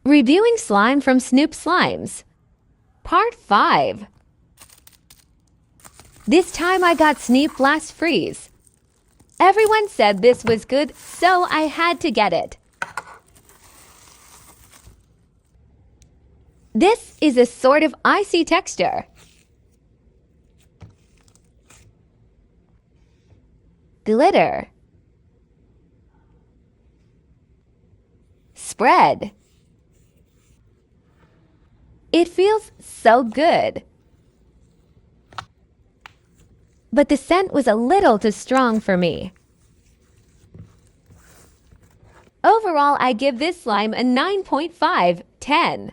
Reviewing slime from Snoop Slimes. Part 5. This time I got Snoop Blast Freeze. Everyone said this was good, so I had to get it. This is a sort of icy texture. Glitter. Spread. It feels so good. But the scent was a little too strong for me. Overall, I give this slime a 9.5/10.